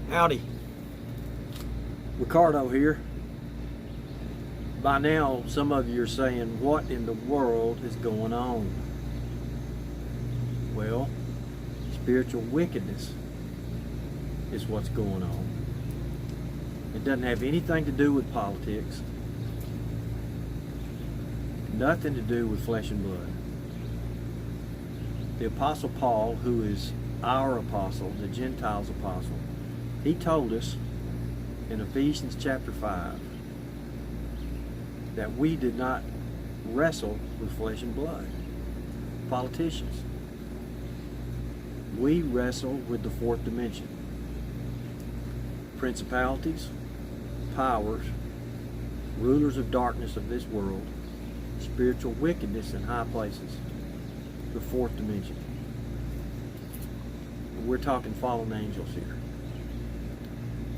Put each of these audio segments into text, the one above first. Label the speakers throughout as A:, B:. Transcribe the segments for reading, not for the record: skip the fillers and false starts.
A: Howdy. Ricardo here. By now, some of you are saying, what in the world is going on? Well, spiritual wickedness is what's going on. It doesn't have anything to do with politics. Nothing to do with flesh and blood. The Apostle Paul, who is our apostle, the Gentiles' apostle, he told us in Ephesians chapter 5 that we did not wrestle with flesh and blood, politicians. We wrestle with the fourth dimension. Principalities, powers, rulers of darkness of this world, spiritual wickedness in high places, the fourth dimension. We're talking fallen angels here.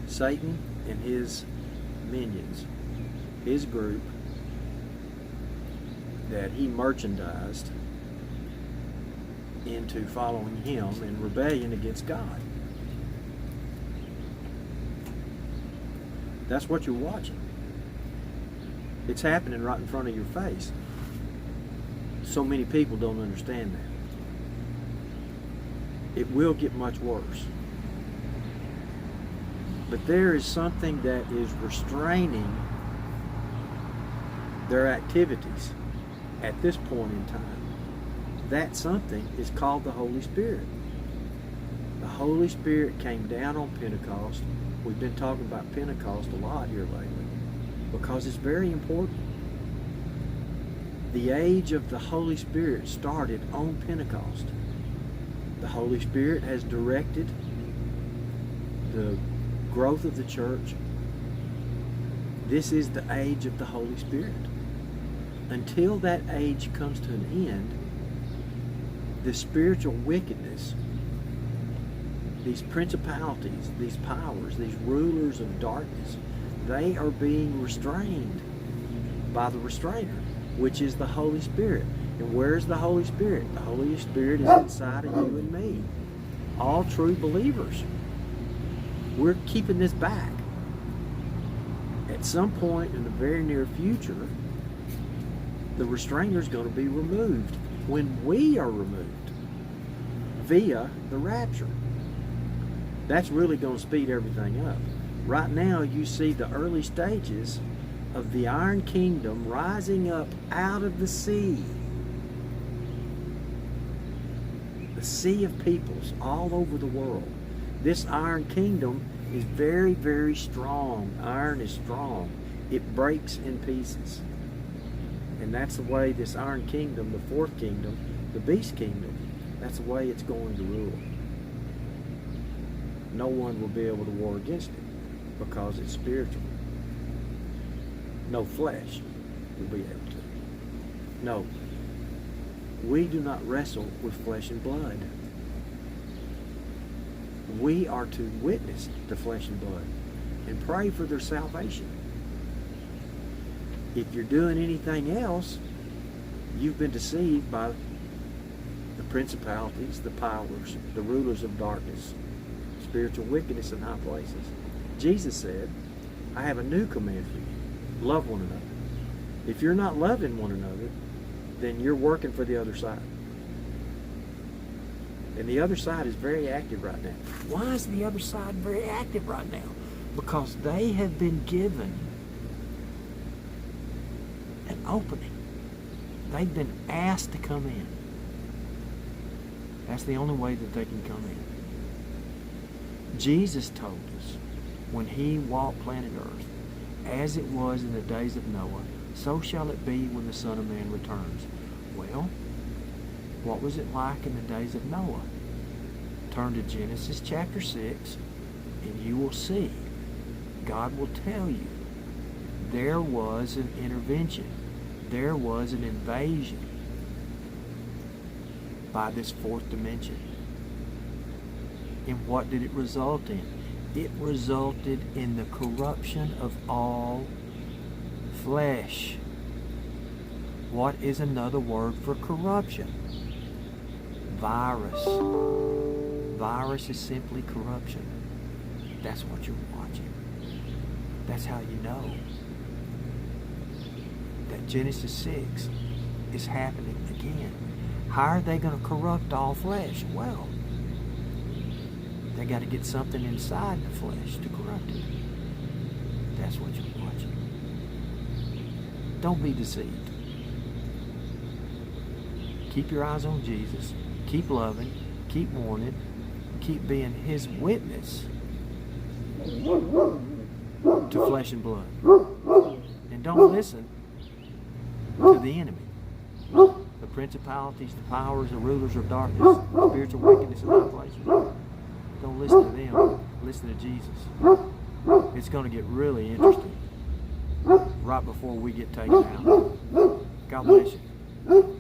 A: Satan and his minions, his group that he merchandised into following him in rebellion against God. That's what you're watching. It's happening right in front of your face. So many people don't understand that. It will get much worse. But there is something that is restraining their activities at this point in time. That something is called the Holy Spirit. The Holy Spirit came down on Pentecost. We've been talking about Pentecost a lot here lately because it's very important. The age of the Holy Spirit started on Pentecost. The Holy Spirit has directed the growth of the church. This is the age of the Holy Spirit. Until that age comes to an end, the spiritual wickedness, these principalities, these powers, these rulers of darkness, they are being restrained by the restrainer, which is the Holy Spirit. And where's the Holy Spirit? The Holy Spirit is inside of you and me. All true believers. We're keeping this back. At some point in the very near future, the restrainer is going to be removed when we are removed via the rapture. That's really going to speed everything up. Right now, you see the early stages of the Iron Kingdom rising up out of the sea. The sea of peoples all over the world. This Iron Kingdom is very, very strong. Iron is strong. It breaks in pieces. And that's the way this Iron Kingdom, the fourth kingdom, the beast kingdom, that's the way it's going to rule. No one will be able to war against it because it's spiritual. No flesh will be able to. No. We do not wrestle with flesh and blood. We are to witness to flesh and blood and pray for their salvation. If you're doing anything else, you've been deceived by the principalities, the powers, the rulers of darkness, spiritual wickedness in high places. Jesus said, I have a new command for you. Love one another. If you're not loving one another, then you're working for the other side. And the other side is very active right now. Why is the other side very active right now? Because they have been given an opening. They've been asked to come in. That's the only way that they can come in. Jesus told us when he walked planet Earth, as it was in the days of Noah, so shall it be when the Son of Man returns. Well, what was it like in the days of Noah? Turn to Genesis chapter 6 and you will see. God will tell you there was an intervention. There was an invasion by this fourth dimension. And what did it result in? It resulted in the corruption of all flesh. What is another word for corruption? Virus. Virus is simply corruption. That's what you're watching. That's how you know that Genesis 6 is happening again. How are they going to corrupt all flesh? Well, they got to get something inside the flesh to corrupt it. That's what you're watching. Don't be deceived. Keep your eyes on Jesus. Keep loving. Keep warning. Keep being His witness to flesh and blood. And don't listen to the enemy. The principalities, the powers, the rulers of darkness, spiritual wickedness in high places. Don't listen to them. Listen to Jesus. It's going to get really interesting right before we get taken out. God bless you.